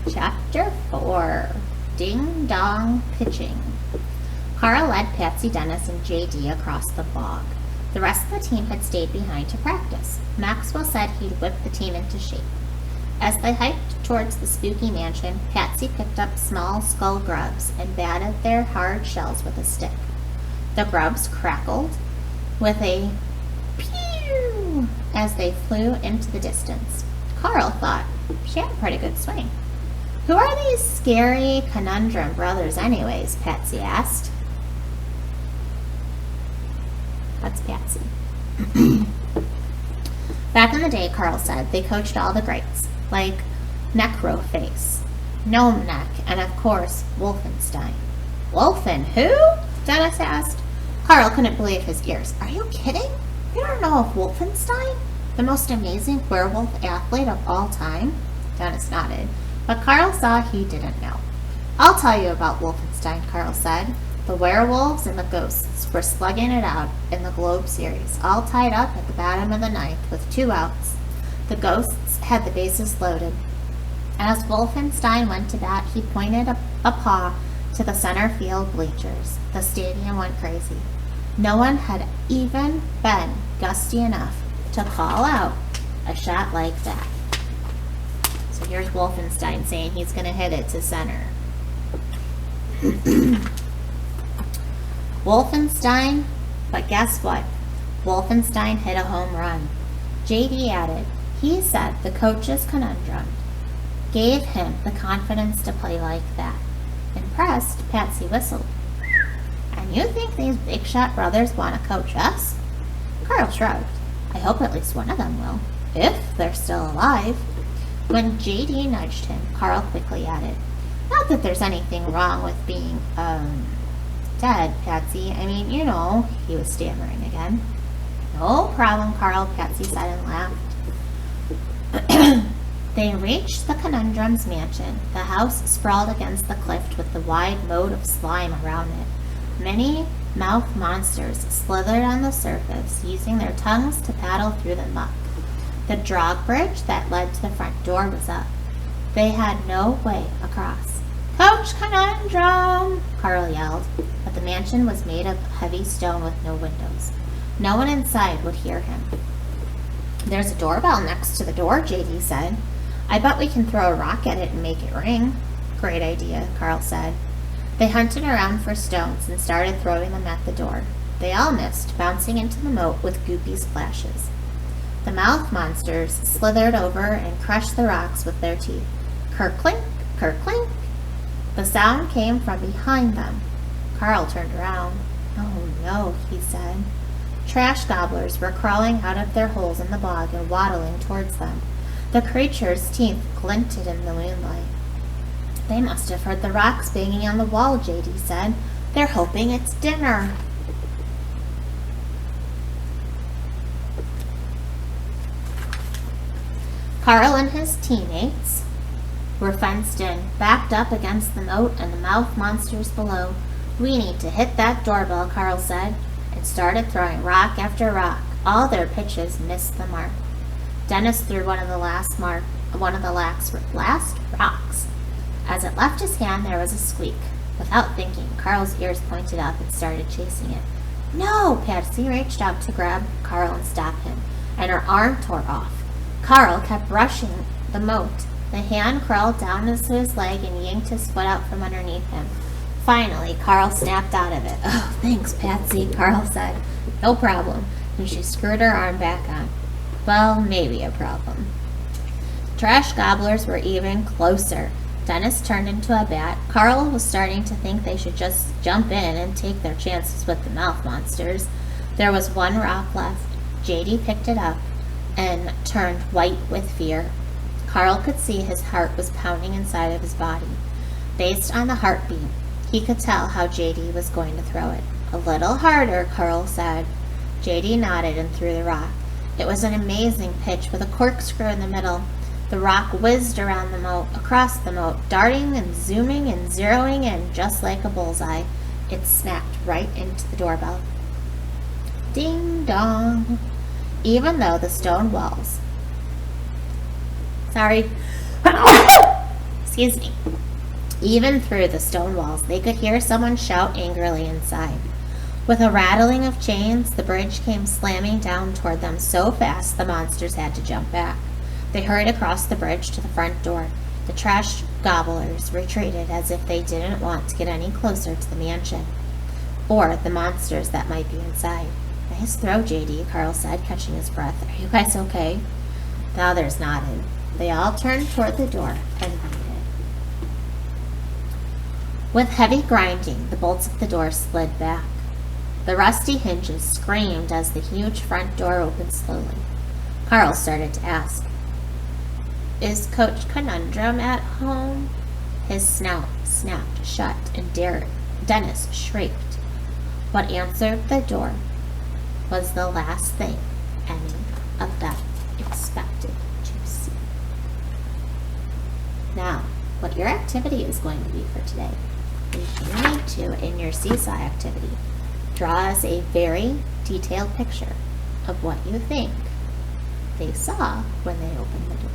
Chapter 4. Ding Dong Pitching. Carl led Patsy, Dennis, and JD across the bog. The rest of the team had stayed behind to practice. Maxwell said he'd whip the team into shape. As they hiked towards the spooky mansion, Patsy picked up small skull grubs and batted their hard shells with a stick. The grubs crackled with a pew as they flew into the distance. Carl thought she had a pretty good swing. "Who are these scary conundrum brothers anyways?" Patsy asked. That's Patsy. Back in the day, Carl said, they coached all the greats, like Necroface, Gnome Neck, and of course, Wolfenstein. "Wolfen who?" Dennis asked. Carl couldn't believe his ears. "Are you kidding? You don't know of Wolfenstein? The most amazing werewolf athlete of all time?" Dennis nodded, but Carl saw he didn't know. "I'll tell you about Wolfenstein," Carl said. "The werewolves and the ghosts were slugging it out in the Globe Series, all tied up at the bottom of the ninth with 2 outs. The ghosts had the bases loaded. As Wolfenstein went to bat, he pointed a paw to the center field bleachers. The stadium went crazy. No one had even been gusty enough to call out a shot like that." So here's Wolfenstein saying he's going to hit it to center. Wolfenstein, but guess what? Wolfenstein hit a home run. JD added, he said the coach's conundrum gave him the confidence to play like that. Impressed, Patsy whistled. "And you think these big shot brothers want to coach us?" Carl shrugged. "I hope at least one of them will, if they're still alive." When JD nudged him, Carl quickly added, "Not that there's anything wrong with being, dead, Patsy. I mean, you know," he was stammering again. "No problem, Carl," Patsy said and laughed. They reached the Conundrum's mansion. The house sprawled against the cliff with the wide moat of slime around it. Many mouth monsters slithered on the surface, using their tongues to paddle through the muck. The drawbridge that led to the front door was up. They had no way across. "Coach Conundrum!" Carl yelled, but the mansion was made of heavy stone with no windows. No one inside would hear him. "There's a doorbell next to the door," JD said. "I bet we can throw a rock at it and make it ring." "Great idea," Carl said. They hunted around for stones and started throwing them at the door. They all missed, bouncing into the moat with goopy splashes. The mouth monsters slithered over and crushed the rocks with their teeth. Kerklink, kerklink. The sound came from behind them. Carl turned around. "Oh no," he said. Trash gobblers were crawling out of their holes in the bog and waddling towards them. The creatures' teeth glinted in the moonlight. "They must have heard the rocks banging on the wall," JD said. "They're hoping it's dinner." Carl and his teammates were fenced in, backed up against the moat and the mouth monsters below. "We need to hit that doorbell," Carl said, and started throwing rock after rock. All their pitches missed the mark. Dennis threw one of the last rocks. As it left his hand, there was a squeak. Without thinking, Carl's ears pointed up and started chasing it. "No!" Patsy reached out to grab Carl and stop him, and her arm tore off. Carl kept rushing the moat. The hand crawled down to his leg and yanked his foot out from underneath him. Finally, Carl snapped out of it. "Oh, thanks, Patsy," Carl said. "No problem," and she screwed her arm back on. Well, maybe a problem. Trash gobblers were even closer. Dennis turned into a bat. Carl was starting to think they should just jump in and take their chances with the mouth monsters. There was one rock left. JD picked it up and turned white with fear. Carl could see his heart was pounding inside of his body. Based on the heartbeat, he could tell how JD was going to throw it. "A little harder," Carl said. JD nodded and threw the rock. It was an amazing pitch with a corkscrew in the middle. The rock whizzed around the moat, across the moat, darting and zooming and zeroing in just like a bullseye. It snapped right into the doorbell. Ding dong. Even though the stone walls... Excuse Excuse me. Even through the stone walls, they could hear someone shout angrily inside. With a rattling of chains, the bridge came slamming down toward them so fast the monsters had to jump back. They hurried across the bridge to the front door. The trash gobblers retreated as if they didn't want to get any closer to the mansion, or the monsters that might be inside. Nice throw, JD, Carl said, catching his breath. Are you guys okay? The others nodded. They all turned toward the door and waited. With heavy grinding, the bolts of the door slid back. The rusty hinges screamed as the huge front door opened slowly. Carl started to ask, "Is Coach Conundrum at home?" His snout snapped shut, and Dennis shrieked. What answered the door was the last thing any of them expected to see. Now, what your activity is going to be for today is you need to, in your seesaw activity, draw us a very detailed picture of what you think they saw when they opened the door.